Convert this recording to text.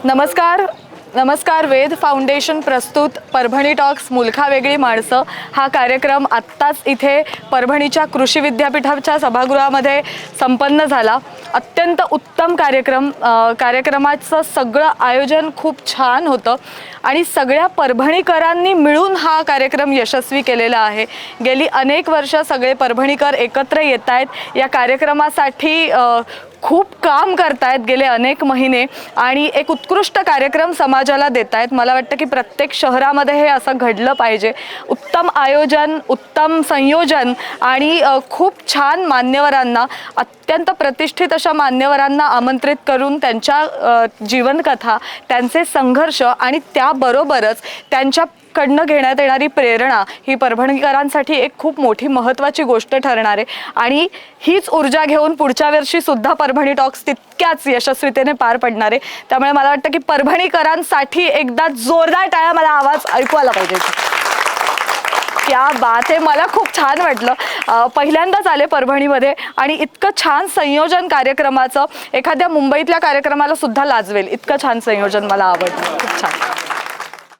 नमस्कार वेद फाउंडेशन प्रस्तुत परभणी टॉक्स मुलखा वेगळी माणसं हा कार्यक्रम आत्ताच इथे परभणीच्या कृषी विद्यापीठाच्या सभागृहामध्ये संपन्न झाला। अत्यंत उत्तम कार्यक्रमाचं सगळं आयोजन खूप छान होतं आणि सगळ्या परभणीकरांनी मिळून हा कार्यक्रम यशस्वी केलेला आहे। गेली अनेक वर्ष सगळे परभणीकर एकत्र येत आहेत या कार्यक्रमासाठी, खूप काम करतायत गेले अनेक महिने आणि एक उत्कृष्ट कार्यक्रम समाजाला देत आहेत। मला वाटतं की प्रत्येक शहरामध्ये हे असं घडलं पाहिजे। उत्तम आयोजन, उत्तम संयोजन आणि खूप छान मान्यवरांना, अत्यंत प्रतिष्ठित अशा मान्यवरांना आमंत्रित करून त्यांच्या जीवनकथा, त्यांचे संघर्ष आणि त्याबरोबरच त्यांच्याकडनं घेण्यात येणारी प्रेरणा ही परभणीकरांसाठी एक खूप मोठी महत्त्वाची गोष्ट ठरणार आहे आणि हीच ऊर्जा घेऊन पुढच्या वर्षी सुद्धा परभणी टॉक्स तितक्याच यशस्वीतेने पार पडणार आहे। त्यामुळे मला वाटतं की परभणीकरांसाठी एकदा जोरदार टाळ्या, मला आवाज ऐकू आला पाहिजे। क्या बात आहे, मला खूप छान वाटलं। पहिल्यांदाच आले परभणीमध्ये आणि इतकं छान संयोजन कार्यक्रमाचं, एखाद्या मुंबईतल्या कार्यक्रमाला सुद्धा लाजवेल इतकं छान संयोजन मला आवडलं। खूप छान।